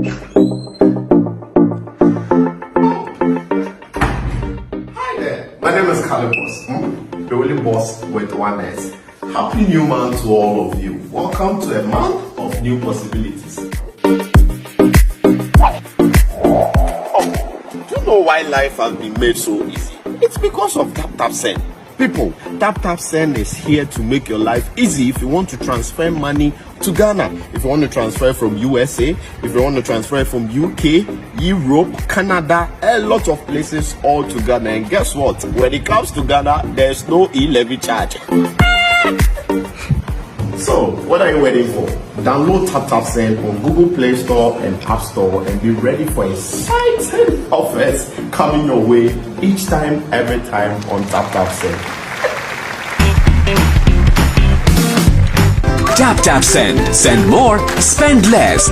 My name is Calibos, the only boss with one S. Happy new month to all of you. Welcome to a month of new possibilities. Do you know why life has been made so easy? It's because of Tapt S. People, Tapt S is here to make your life easy if you want to transfer money to Ghana, if you want to transfer from USA, if you want to transfer from UK, Europe, Canada, a lot of places all to Ghana. And guess what? When it comes to Ghana, there's no e-levy charge. So, what are you waiting for? Download Tapt S on Google Play Store and App Store and be ready for exciting offers coming your way each time, every time on Tapt S. Tapt Send. Send more, spend less.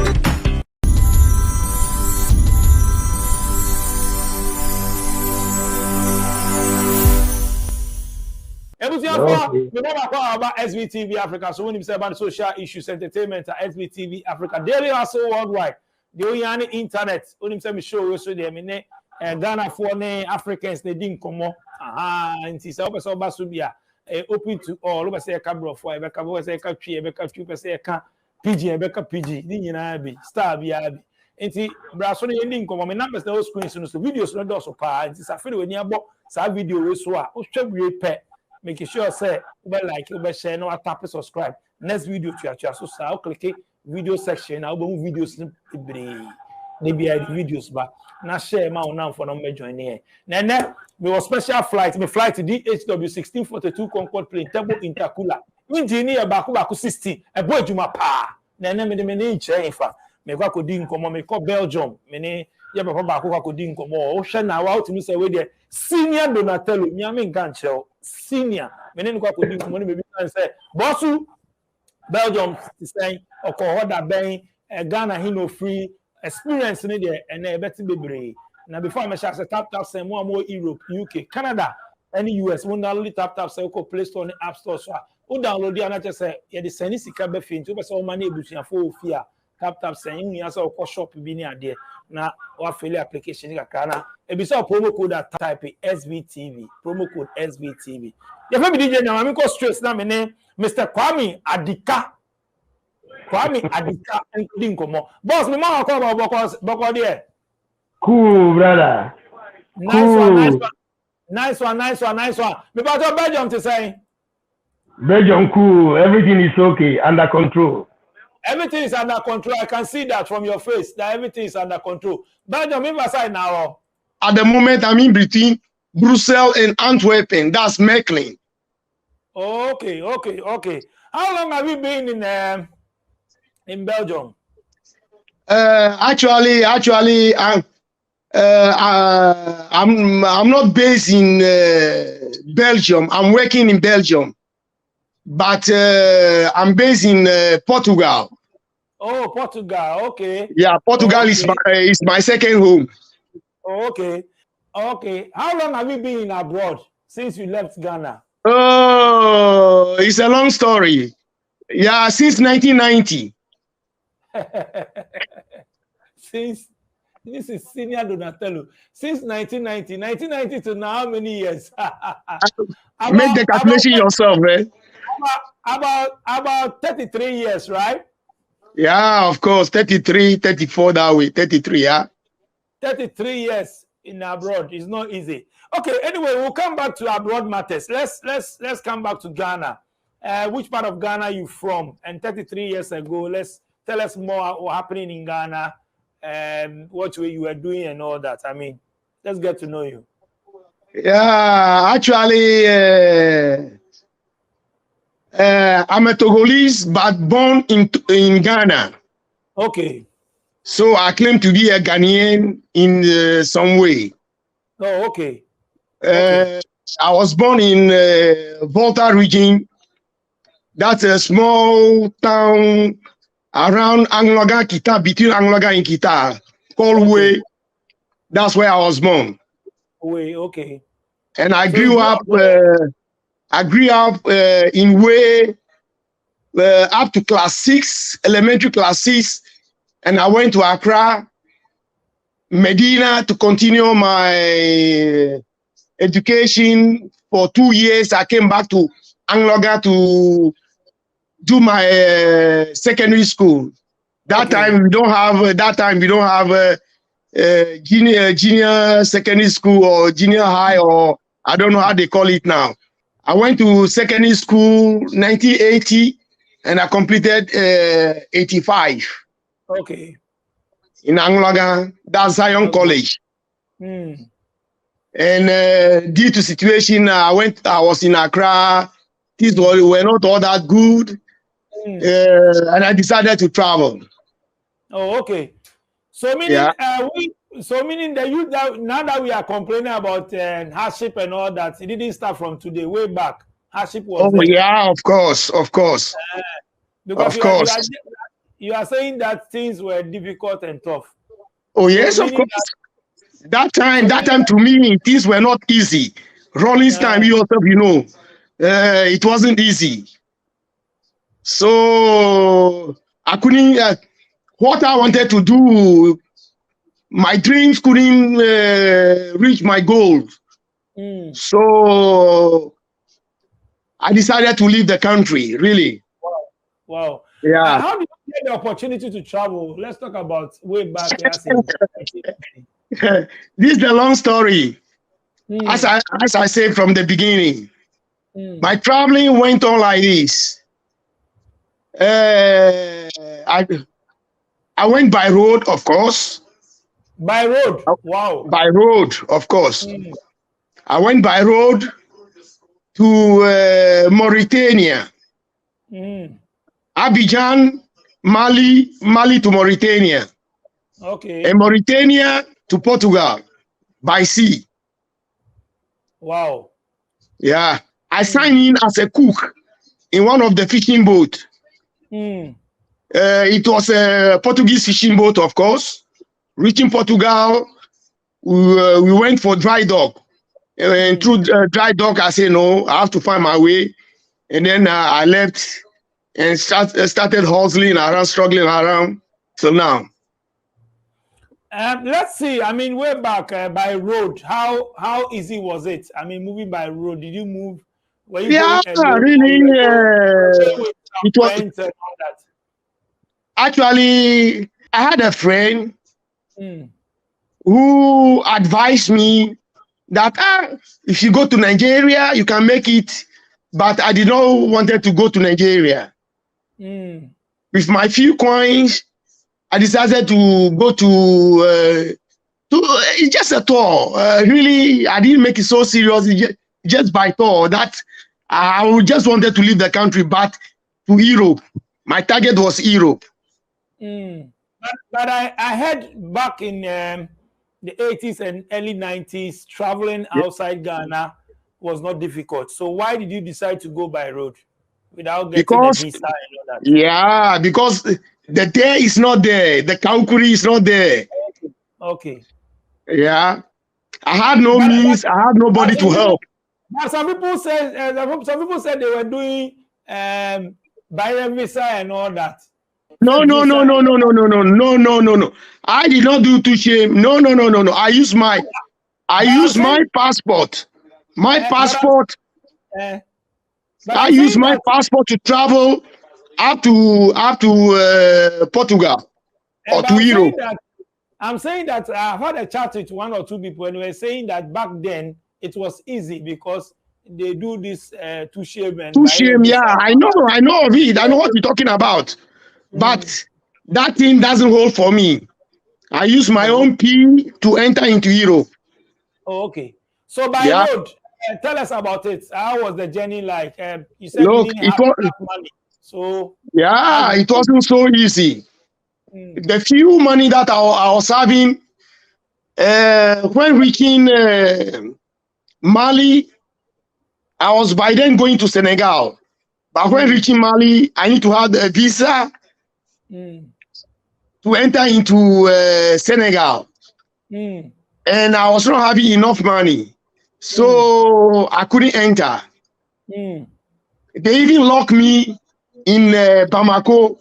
About SBTV Africa. So when you say about social issues, entertainment, SBTV Africa, daily also worldwide. The only internet. When you say me show you so there, me Ghana for Africans they didn't come up. And it's also basubia open to all. Over say camera for Ebeka, over say tree, Ebeka tree, say PG, Ebeka PG. Ni na be star be abi. Enti braso ne ending come. Me numbers na screen so videos no do so pa. Enti sa fe we ni abo sa video we so a. O hwe we pe. Make sure say you like, you share, no tap subscribe. Next video to your so say click video section. I will videos maybe the videos back. Now share my now for no join here. Now we was special flight. Me flight to DHW 1642 Concorde plane table intercooler. Engineer baku 16. E boy juma pa. Na me ni nche fa. Me kwa ko di nkomo me ko Belgium. Me ni ye papa baku ko di nkomo. O hwe na wa otimi say we there senior Donatello. Me am nka nche senior. Me ni kwa ko di nkomo ni me bi say bossu Belgium is saying okọ hoda ben Ghana he no free experience in there and better bebre. Now before I shall say Tapt S more Europe, UK, Canada, any US, one download Tapt S ko Play Store and App Store. So o download the another say ya the send sika be fin to be so money ebusia for fear. Tapt S you ya say ko shop bi ni ade. Na wa fail application ka na e be so promo code that type SBTV, promo code SBTV. Ya fe bi DJ na me ko stress na me ne Mr. Kwame Adika including komo. Boss, me man call about boko there. Cool, brother. Nice one. Me about Belgium to say. Belgium cool. Everything is okay, under control. Everything is under control. I can see that from your face. That everything is under control. Belgium, in side now. At the moment, I'm in between Brussels and Antwerp. That's Mechelen. Okay. How long have you been in Belgium? Actually, I'm not based in Belgium. I'm working in Belgium, but I'm based in Portugal. Oh, Portugal. Okay. Yeah, Portugal is my second home. Oh, okay. How long have you been abroad since you left Ghana? Oh, it's a long story. Yeah, since 1990. Since this is senior Donatello. Since 1990 to now, how many years? Make the calculation yourself, man. About 33 years, right? Yeah, of course. 33, 34 that way. 33, yeah. 33 years in abroad is not easy. Okay, anyway, we'll come back to abroad matters. Let's come back to Ghana. Which part of Ghana are you from? And 33 years ago, tell us more what happening in Ghana, what way you were doing and all that. I mean, let's get to know you. Yeah, actually, I'm a Togolese, but born in Ghana. Okay. So I claim to be a Ghanaian in some way. Oh, okay. I was born in Volta region. That's a small town around Angloga, Kita, between Angloga and Kita, called Way. That's where I was born. Way, okay. And I grew up. In Way up to class 6, elementary class 6. and I went to Accra, Medina to continue my education for 2 years. I came back to Angloga to do my secondary school. That time we don't have junior secondary school or junior high, or I don't know how they call it now. I went to secondary school 1980 and I completed 85. Okay. In Angloga, that's Zion College. Mm. And due to situation, I was in Accra. Things were not all that good. And I decided to travel. Oh, okay. So meaning, meaning that now that we are complaining about hardship and all that, it didn't start from today. Way back, hardship was there. Yeah, of course. Because of course. You are saying that things were difficult and tough. Oh, yes, of course. That time to me, things were not easy. Rollins time, yourself, it wasn't easy. So I couldn't, what I wanted to do, my dreams couldn't reach my goals. So I decided to leave the country, really. Wow. Yeah. How did you get the opportunity to travel? Let's talk about way back. This is the long story. As I said from the beginning, my traveling went on like this. I went by road, of course. By road? Wow. By road, of course. I went by road to Mauritania. Abidjan, Mali to Mauritania. Okay. And Mauritania to Portugal by sea. Wow. Yeah. I signed in as a cook in one of the fishing boats. It was a Portuguese fishing boat, of course. Reaching Portugal, we went for dry dock. And through dry dock, I said, no, I have to find my way. And then I left and started hustling around, struggling around till now. Let's see. I mean, way back by road, how easy was it? I mean, moving by road, did you move? Were you really. It was. Actually, I had a friend who advised me that if you go to Nigeria, you can make it. But I did not wanted to go to Nigeria. With my few coins, I decided to go to it's just a tour. Really, I didn't make it so serious. Just by tour. That I just wanted to leave the country, but to Europe. My target was Europe. But I heard back in the 80s and early 90s, traveling outside Ghana was not difficult. So why did you decide to go by road without getting a visa and all that? Yeah, because the day is not there. The Kaukuri is not there. Okay. Yeah. I had no means. I had nobody to help. But some people said they were doing by visa and all that. No. I did not do to shame. No. I use my passport. My passport. I use my passport to travel up to Portugal or to Europe. I'm saying that I've had a chat with one or two people and they were saying that back then it was easy because they do this to shame and yeah, I know of it. I know what you're talking about. But that thing doesn't hold for me. I use my own P to enter into Europe. Oh, okay. So by road, tell us about it. How was the journey like? You said you didn't have enough money. So it wasn't so easy. The few money that I was having when reaching Mali, I was by then going to Senegal. But when reaching Mali, I need to have a visa to enter into Senegal. And I was not having enough money. So I couldn't enter. They even locked me in Bamako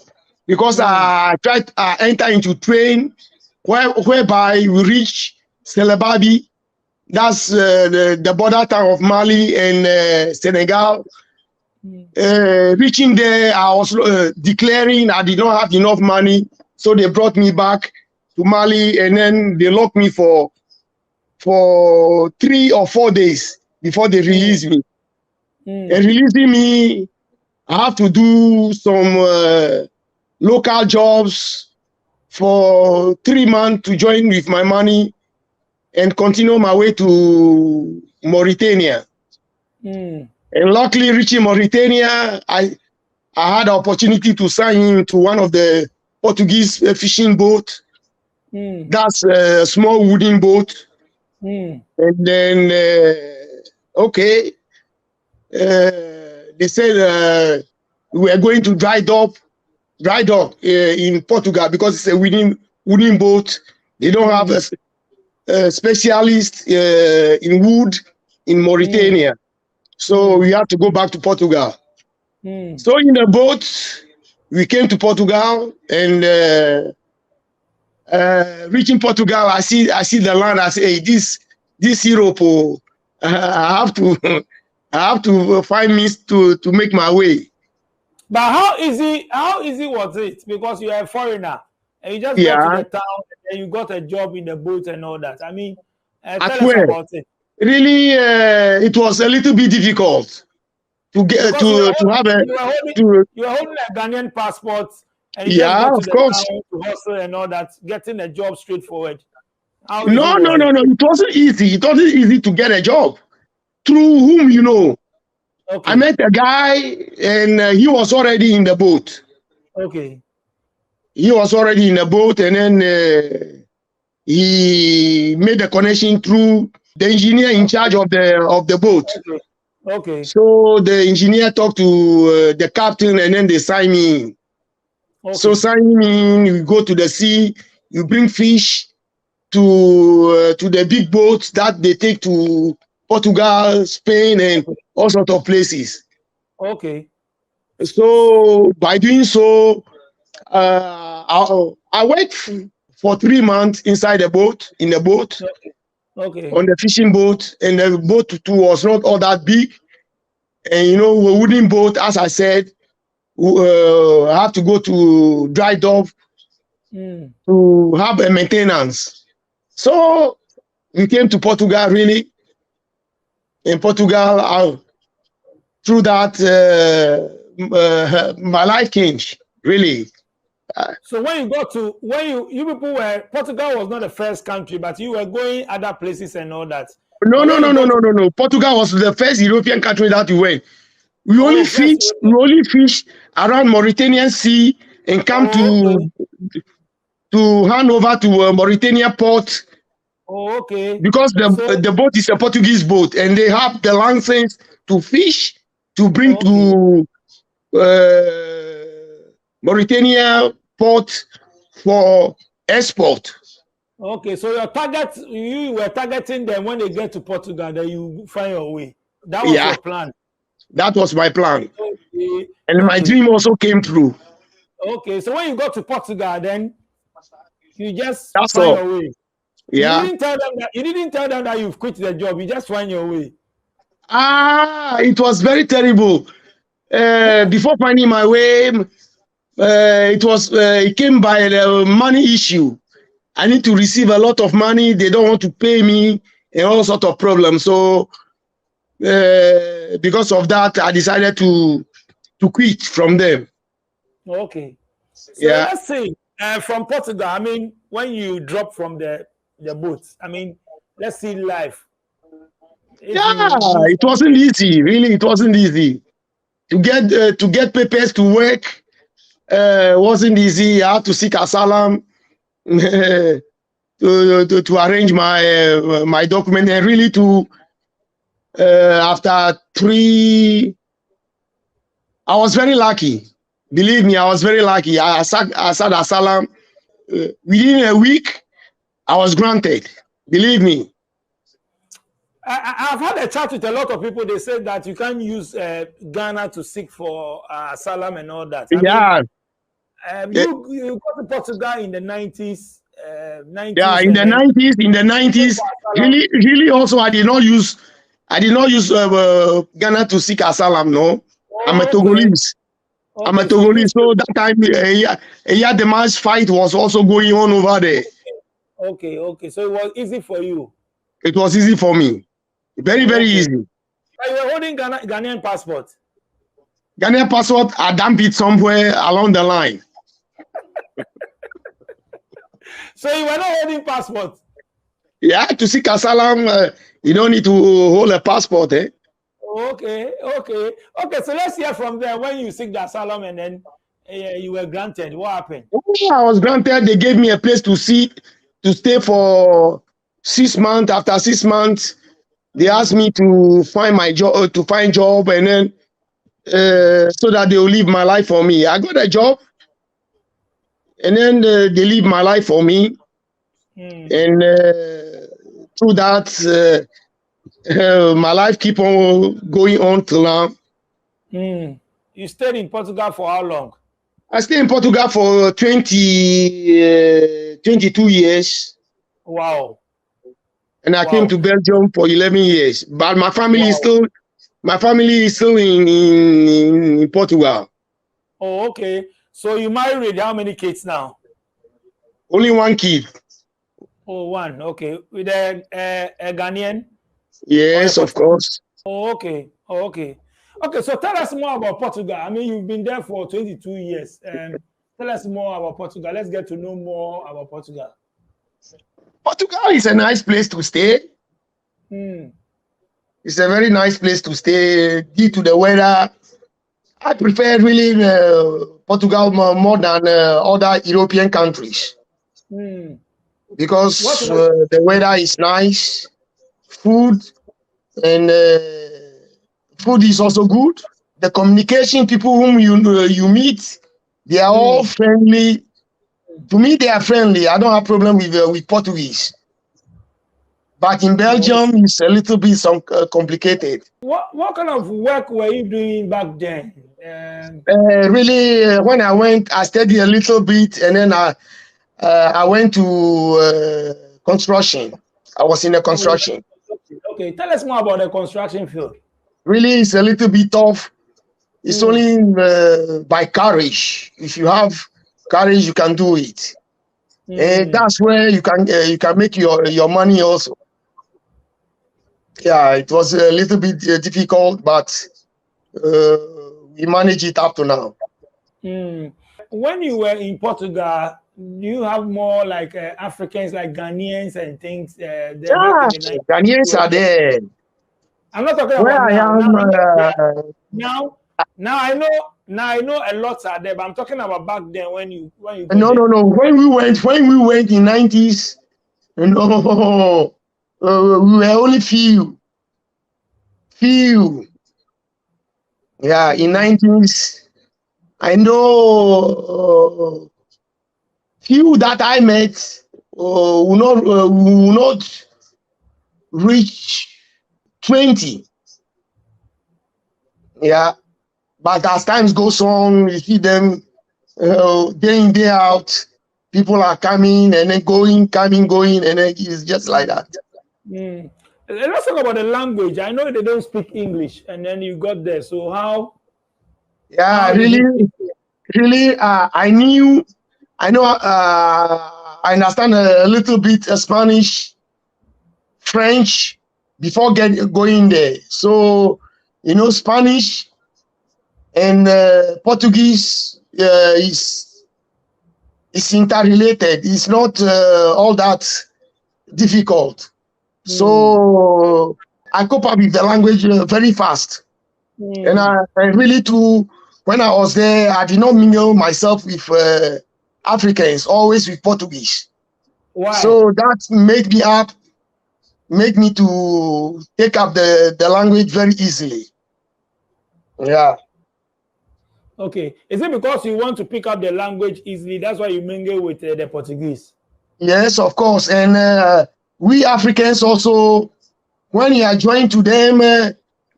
because I tried to enter into train whereby we reach Selebabi. That's the border town of Mali and Senegal. Reaching there, I was declaring I did not have enough money, so they brought me back to Mali, and then they locked me for 3 or 4 days before they released me. And releasing me, I have to do some local jobs for 3 months to join with my money and continue my way to Mauritania. And luckily, reaching Mauritania, I had the opportunity to sign into one of the Portuguese fishing boat. That's a small wooden boat. And then, they said we are going to dry dock in Portugal because it's a wooden boat. They don't have a specialist in wood in Mauritania. So we had to go back to Portugal. So in the boat, we came to Portugal, and reaching Portugal, I see the land. I say, hey, this Europe, I have to find means to make my way. But how easy was it? Because you are a foreigner and you just got to the town and you got a job in the boat and all that. I mean, tell us about it. Really, it was a little bit difficult to get to have a. You were holding a Ghanaian passport, and you just got to of the course, town to hustle and all that, getting a job straightforward. No. It wasn't easy. It wasn't easy to get a job. Through whom you know? Okay. I met a guy, and he was already in the boat. Okay. He was already in the boat, and then he made a connection through the engineer in charge of the boat. Okay. So the engineer talked to the captain, and then they signed me in. Okay. So signing me in, you go to the sea, you bring fish to the big boats that they take to Portugal, Spain, and all sorts of places. Okay. So by doing so, I worked for 3 months inside the boat, in the boat. Okay. On the fishing boat, and the boat too was not all that big. And a wooden boat, as I said, I have to go to dry dock to have a maintenance. So we came to Portugal, really. In Portugal, through that, my life changed, really. So when you people were, Portugal was not the first country, but you were going other places and all that. No. Portugal was the first European country that we went. We only fish around Mauritanian Sea and come to hand over to Mauritania port. Oh, okay. Because the boat is a Portuguese boat, and they have the license to fish to bring to Mauritania port for export. Okay, so you were targeting them when they get to Portugal, then you find your way. That was your plan. That was my plan. Okay. And my dream also came true. Okay, so when you got to Portugal, then you just find your way. Yeah. You didn't tell them that you've quit the job. You just find your way. It was very terrible. Before finding my way, it came by the money issue. I need to receive a lot of money. They don't want to pay me and all sorts of problems. So because of that, I decided to quit from them. Okay. So let's say from Portugal, I mean, when you drop from the boat, I mean, let's see life. It wasn't easy. Really, it wasn't easy. To get papers to work wasn't easy. I had to seek asylum to arrange my document, and really after 3, I was very lucky. Believe me, I was very lucky. I sought asylum. Within a week, I was granted. Believe me. I've had a chat with a lot of people. They said that you can't use Ghana to seek for asylum and all that. Yeah, You got to Portugal in the 90s, yeah, 90s, in and the then 90s, really also I did not use Ghana to seek asylum. No, I'm a oh, okay, Togolese. I'm a okay. So you Togolese. So that time, the mass fight was also going on over there. okay. So it was easy for you. It was easy for me, very Oh, very okay. easy. But you were holding Ghanaian passport. Ghanaian passport, I dumped it somewhere along the line. So you were not holding passport. Yeah, to seek asylum, you don't need to hold a passport. Eh? Okay. So let's hear from there when you seek the asylum and then you were granted. What happened? I was granted. They gave me a place to stay for 6 months. After 6 months, they asked me to find my job, and then so that they will leave my life for me. I got a job, and then they leave my life for me, and through that, my life keep on going on till now. You stayed in Portugal for how long? I stayed in Portugal for 22 years. Wow. And I came to Belgium for 11 years. But my family is still in Portugal. Oh, okay. So you married how many kids now? Only one kid. Oh, one. Okay. With a Ghanaian? Yes, of course. Oh, okay. Okay. So tell us more about Portugal. I mean, you've been there for 22 years. Tell us more about Portugal. Let's get to know more about Portugal. Portugal is a nice place to stay. It's a very nice place to stay due to the weather. I prefer really Portugal more than other European countries because the weather is nice, food and food is also good. The communication, people whom you meet, they are all friendly. To me, they are friendly. I don't have problem with Portuguese. But in Belgium, it's a little bit complicated. What kind of work were you doing back then? Really, when I went, I studied a little bit, and then I went to construction. I was in the construction. Okay, tell us more about the construction field. Really, it's a little bit tough. It's only by courage. If you have courage, you can do it. And that's where you can make your money also. Yeah, it was a little bit difficult, but we managed it up to now. When you were in Portugal, do you have more like Africans, like Ghanaians and things? Yeah, Ghanaians are there. I'm not talking where about I now. Now I know a lot are there, but I'm talking about back then when you no. When we went in 90s, no, we were only few. Yeah, in 90s, I know few that I met will not reach 20. Yeah, but as times goes on, you see them day in, day out. People are coming and then going, and then it's just like that. Let's talk about the language. I know they don't speak English, and then you got there. So how? Yeah, really, I understand a little bit Spanish, French before going there. So, Spanish and Portuguese is interrelated. It's not all that difficult. So I cope up with the language very fast. And I really too, when I was there, I did not mingle myself with Africans, always with Portuguese. Why? So that made me to take up the language very easily. Yeah. Okay. Is it because you want to pick up the language easily? That's why you mingle with the Portuguese? Yes, of course. And we Africans also, when you are joined to them,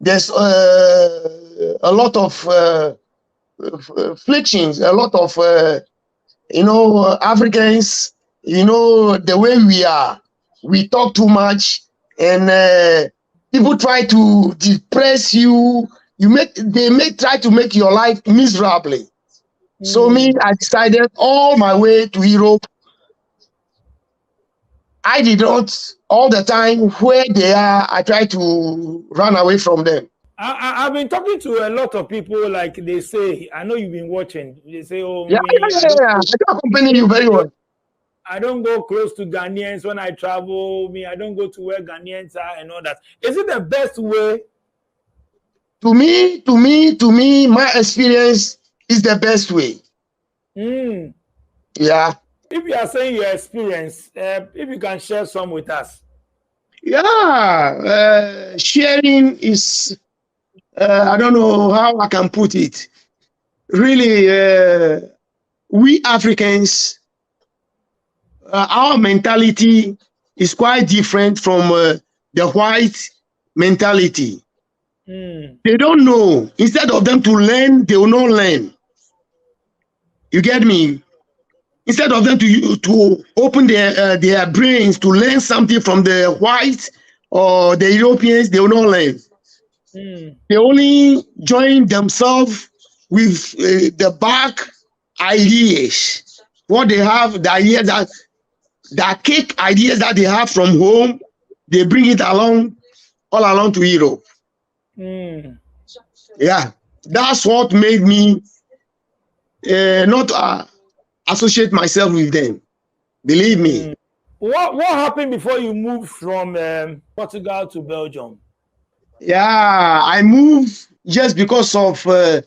there's a lot of frictions, a lot of Africans, the way we are, we talk too much, and people try to depress you. They try to make your life miserably. So me, I decided all my way to Europe. I did not all the time where they are. I try to run away from them. I've been talking to a lot of people, like they say, I know you've been watching. They say, oh, Yeah, me, I don't accompany you very well. I don't go close to Ghanaians when I travel. Me, I don't go to where Ghanaians are and all that. Is it the best way? To me, my experience is the best way. Yeah. If you are saying your experience, if you can share some with us. Yeah, sharing is, I don't know how I can put it. Really, we Africans, our mentality is quite different from the white mentality. They don't know. Instead of them to learn, they will not learn. You get me? Instead of them to open their brains to learn something from the whites or the Europeans, they will not learn. They only join themselves with the back ideas. What they have, the ideas the cake ideas that they have from home, they bring it all along to Europe. Yeah, that's what made me not associate myself with them. Believe me. What happened before you moved from Portugal to Belgium? Yeah, I moved just because of the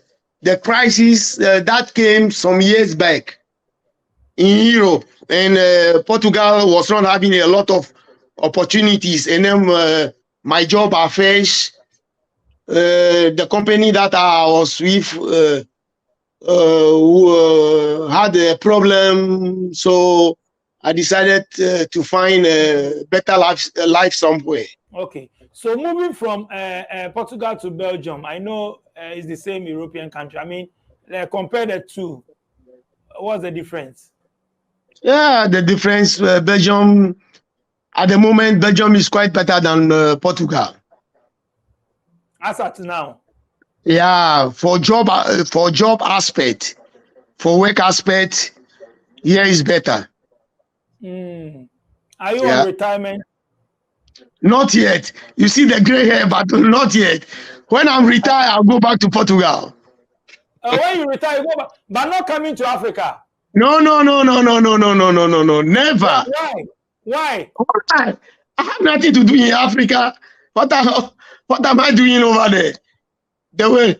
crisis that came some years back in Europe, and Portugal was not having a lot of opportunities, and then my job affairs, the company that I was with had a problem, so I decided to find a better life somewhere. Okay, so moving from Portugal to Belgium, I know it's the same European country. I mean, compare the two. What's the difference? Yeah, the difference, Belgium, at the moment, Belgium is quite better than Portugal. As at now? Yeah, for job aspect, for work aspect, here is better. Are you on retirement? Not yet. You see the gray hair, but not yet. When I'm retired, I'll go back to Portugal. When you retire, you go back, but not coming to Africa. No, never. Why? I have nothing to do in Africa. What am I doing over there? You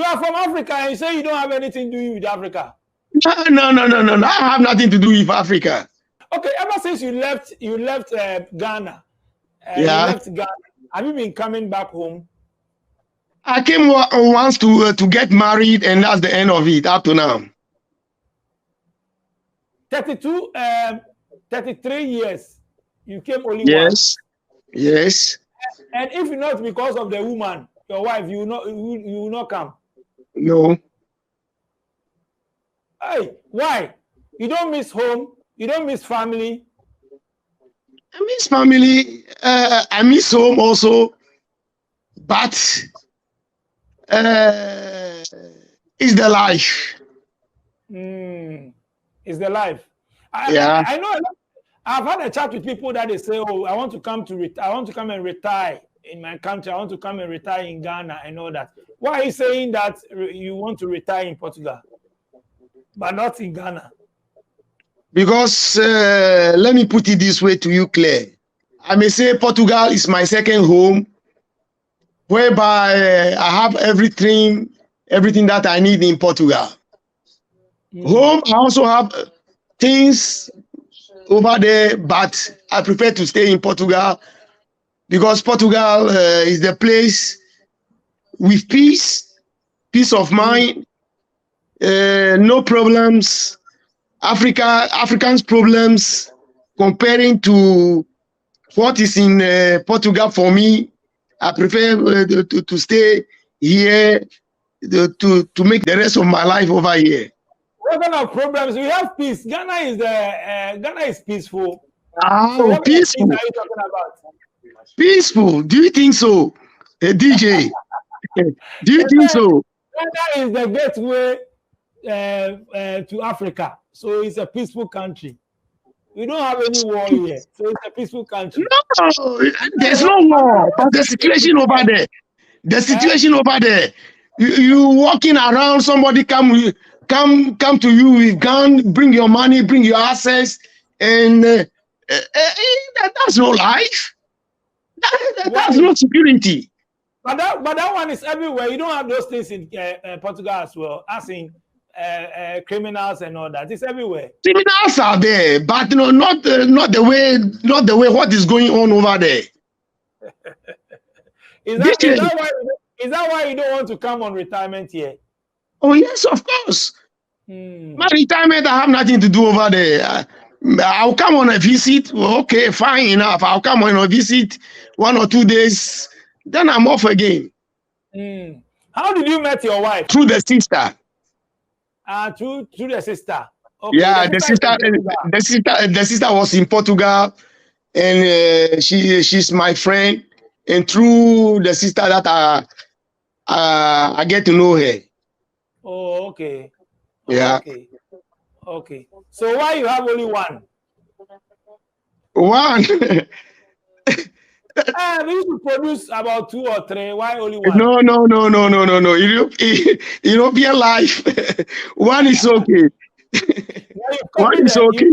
are from Africa and you say you don't have anything to do with Africa. No. I have nothing to do with Africa. Okay, ever since you left Ghana, You left Ghana, have you been coming back home? I came once to get married, and that's the end of it up to now. 33 years, you came only once. Yes. And if not because of the woman, your wife, you will not come. No. Hey, why? You don't miss home? You don't miss family? I miss family. I miss home also. But it's the life. It's the life. I know. I've had a chat with people that they say, "Oh, I want to come and retire in my country. I want to come and retire in Ghana and all that." Why are you saying that you want to retire in Portugal, but not in Ghana? Because let me put it this way to you, Claire. I may say Portugal is my second home, whereby I have everything that I need in Portugal. Home, I also have things over there, but I prefer to stay in Portugal because Portugal is the place with peace of mind, no problems. Africans' problems comparing to what is in Portugal for me. I prefer to stay here to make the rest of my life over here. what kind of problems? We have peace. Ghana is peaceful. So Oh, what kind of peaceful. peace are you talking about? Peaceful. Do you think so, DJ? Do you think so? Ghana is the gateway to Africa. So it's a peaceful country. We don't have any war here. So it's a peaceful country. No, there's no war. But the situation over there, you walking around, somebody come to you with gun, bring your money, bring your assets, and that's no life. That's no security. But that one is everywhere. You don't have those things in Portugal as well, as in criminals and all that. It's everywhere. Criminals are there, but no, not the way what is going on over there. Is that why you don't want to come on retirement here? Oh yes, of course. My retirement, I have nothing to do over there. I'll come on a visit. Okay, fine enough. I'll come on a visit 1 or 2 days. Then I'm off again. How did you meet your wife? Through the sister. Through the sister. Okay, Yeah, the sister was in Portugal, and she's my friend. And through the sister that I get to know her. Oh, okay. Yeah. Okay. So why you have only one? One. We used to produce about 2 or 3. Why only one? No. European life. One is okay. One is okay.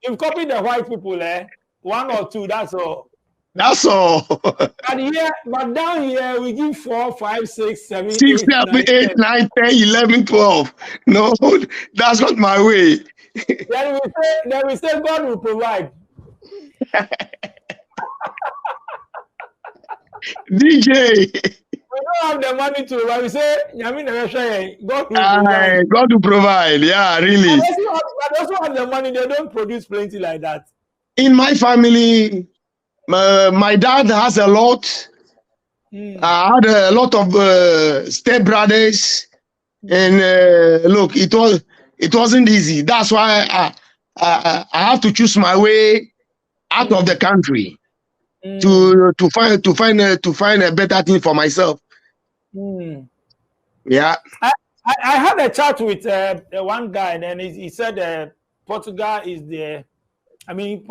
You've copied the white people, eh? 1 or 2, that's all. That's all. But down here we give 4, 5, 6, 7, 6, 7, 8, 9, 10, 11, 12. No, that's not my way. Then we say God will provide. DJ. We don't have the money to, but we say, God will provide. God will provide, yeah, really. But also have the money, they don't produce plenty like that. In my family, my dad has a lot. I had a lot of step brothers, and look, it wasn't easy. That's why I have to choose my way out of the country to find a better thing for myself. Yeah. I had a chat with one guy, and then he said Portugal is the. I mean,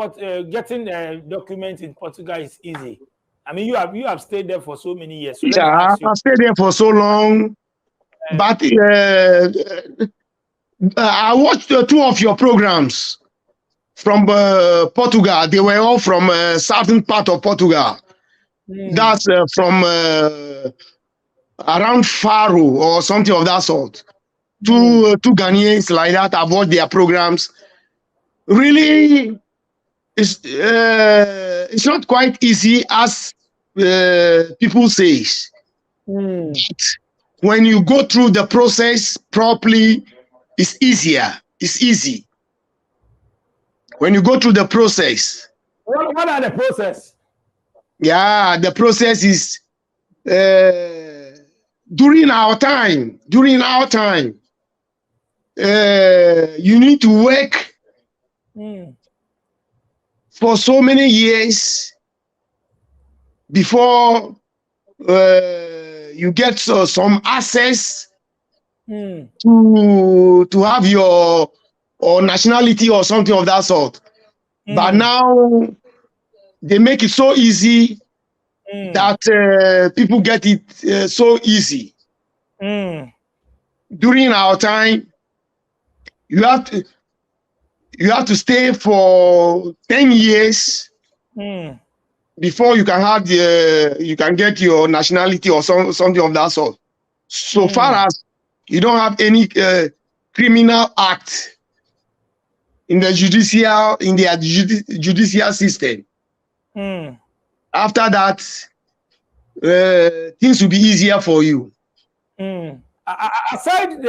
getting a document in Portugal is easy. I mean, you have stayed there for so many years. So yeah, I've stayed there for so long. But I watched 2 of your programs from Portugal. They were all from southern part of Portugal. That's from around Faro or something of that sort. Two Ghanaians like that. I've watched their programs. Really, it's not quite easy as people say. But when you go through the process properly, it's easier. It's easy. When you go through the process. What are the process? Yeah, the process is during our time. You need to work for so many years before you get some access to have your nationality or something of that sort. But now they make it so easy that people get it so easy. During our time, you have to stay for 10 years before you can have you can get your nationality or something of that sort. So far as you don't have any criminal act in the judicial system. After that, things will be easier for you. Aside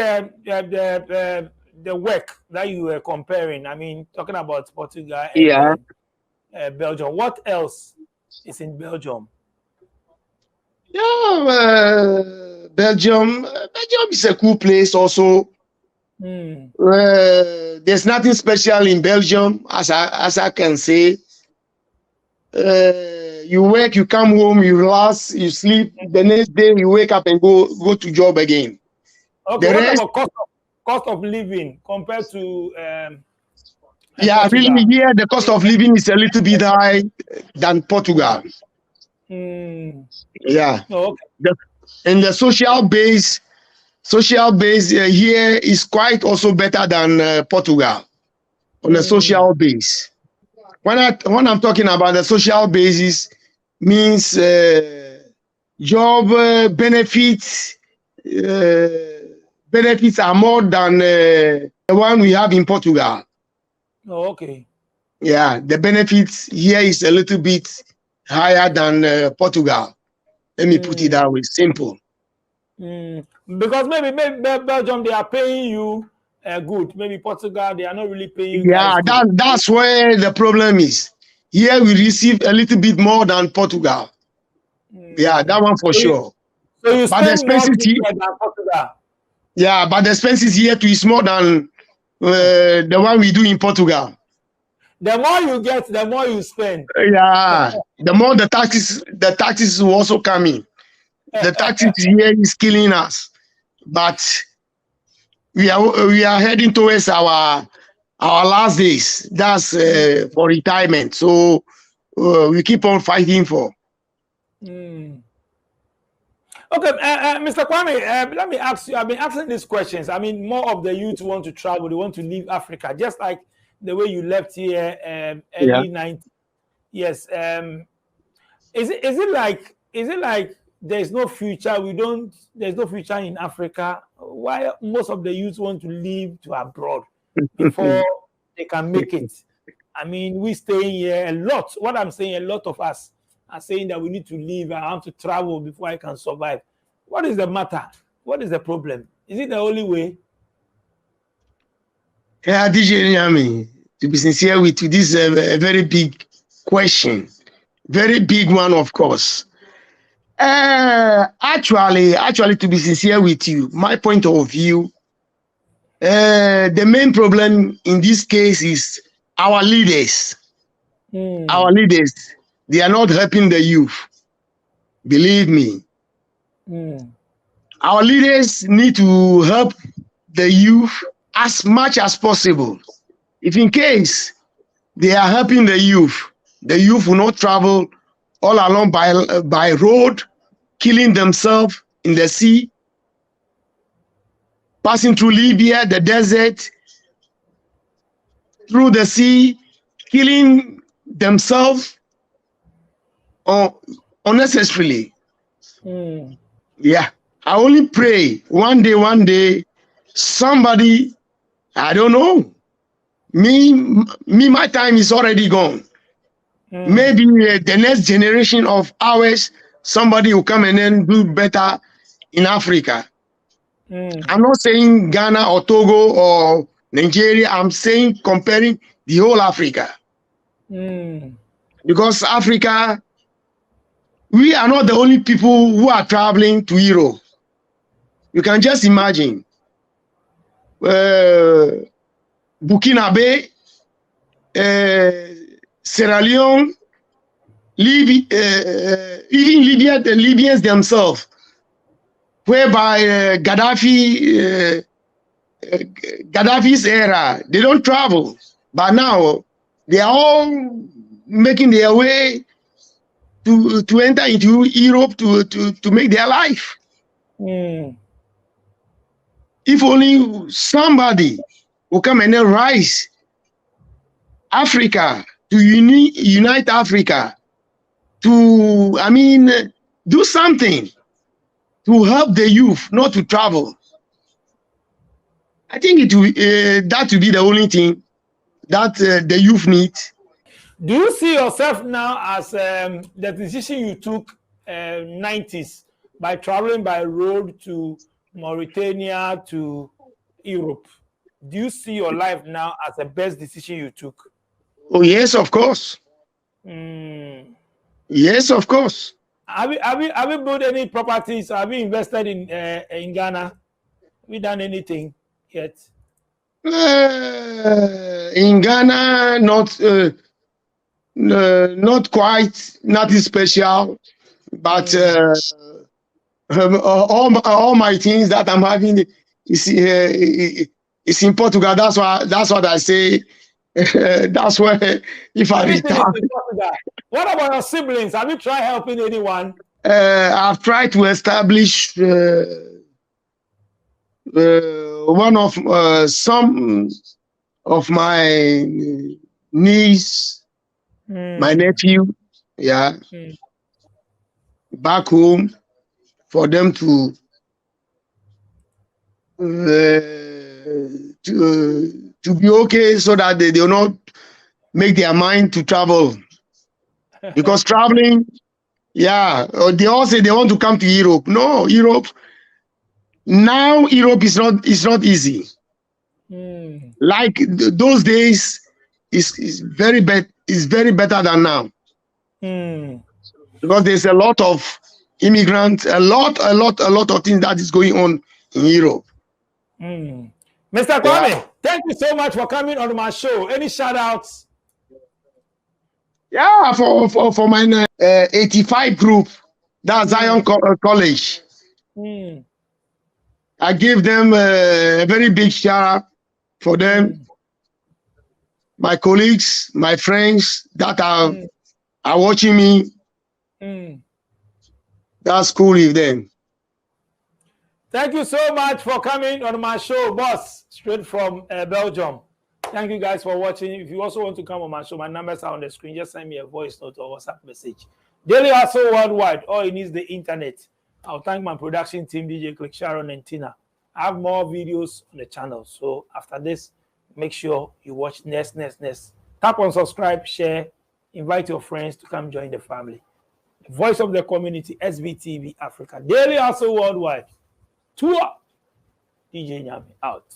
the work that you were comparing, I mean, talking about Portugal and Belgium, what else is in Belgium? Yeah, Belgium is a cool place also. There's nothing special in Belgium, as I can say. You work, you come home, you relax, you sleep. The next day you wake up and go to job again. Okay, The what rest, about cost of living compared to yeah, Portugal? really here the cost of living is a little bit high than Portugal. Yeah. Oh, okay. And the social base here is quite also better than Portugal on the social base. When I'm talking about the social basis, means job benefits. Benefits are more than the one we have in Portugal. Oh, okay. Yeah, the benefits here is a little bit higher than Portugal. Let me put it that way, simple. Because maybe Belgium, they are paying you good. Maybe Portugal, they are not really paying you Yeah, guys good. that's where the problem is. Here we receive a little bit more than Portugal. Yeah, that one for sure. So you But the spend more expenses here, than Portugal. yeah, but the expenses here too is more than the one we do in Portugal. The more you get, the more you spend. Yeah, the more the taxes will also come in. The taxes here is killing us, but we are heading towards our last days. That's for retirement. So we keep on fighting for. Okay, Mr. Kwame, let me ask you. I've been asking these questions. I mean, more of the youth want to travel. They want to leave Africa, just like the way you left here early 90s. Yes. Is it like there's no future? There's no future in Africa. Why most of the youth want to leave to abroad before they can make it? I mean, we staying here a lot. What I'm saying, a lot of us are saying that we need to leave. I want to travel before I can survive. What is the matter? What is the problem? Is it the only way? Yeah, DJ Nyami, to be sincere with you, this is a very big question. Very big one, of course. Actually, to be sincere with you, my point of view, the main problem in this case is our leaders. Our leaders, they are not helping the youth. Believe me. Our leaders need to help the youth as much as possible. If in case they are helping the youth will not travel all along by road, killing themselves in the sea, passing through Libya, the desert, through the sea, killing themselves unnecessarily. Yeah, I only pray one day, somebody, I don't know, my time is already gone. Maybe the next generation of ours, somebody will come and then do better in Africa. I'm not saying Ghana or Togo or Nigeria. I'm saying comparing the whole Africa. Because Africa, we are not the only people who are traveling to Europe. You can just imagine. Burkina Faso, Sierra Leone, Libya, even Libya, the Libyans themselves, whereby Gaddafi's era, they don't travel. But now, they are all making their way to enter into Europe to make their life. If only somebody will come and then rise Africa, to unite Africa, to, I mean, do something to help the youth not to travel. I think it will, that will be the only thing that the youth need. Do you see yourself now as the decision you took 90s by traveling by road to Mauritania to Europe? Do you see your life now as the best decision you took? Oh yes, of course. Yes, of course. Have you built any properties? Have you invested in Ghana? Have you done anything yet? In Ghana, not quite, nothing special, but all my things that I'm having is in Portugal. That's what I say. That's where if I Everything is retire. in Portugal. What about your siblings? Have you tried helping anyone? I've tried to establish one of some of my niece, my nephew, yeah, back home for them to be okay, so that they will not make their mind to travel, because traveling, yeah, they all say they want to come to Europe. No, Europe now, Europe is not easy. Like those days is very better than now, because there's a lot of immigrants, a lot of things that is going on in Europe. Mr. Kwame, thank you so much for coming on my show. Any shout outs? Yeah, for my 85 group, that's Zion College. I give them a very big shout out for them. My colleagues, my friends that are watching me. That's cool with them. Thank you so much for coming on my show, boss, straight from Belgium. Thank you guys for watching. If you also want to come on my show, my numbers are on the screen. Just send me a voice note or WhatsApp message. Daily Hustle Worldwide. All it needs the internet. I'll thank my production team, DJ Click, Sharon, and Tina. I have more videos on the channel. So after this, make sure you watch next. Tap on subscribe, share, invite your friends to come join the family. The voice of the community, SBTV Africa. Daily Hustle Worldwide. Tour. DJ Nyami out.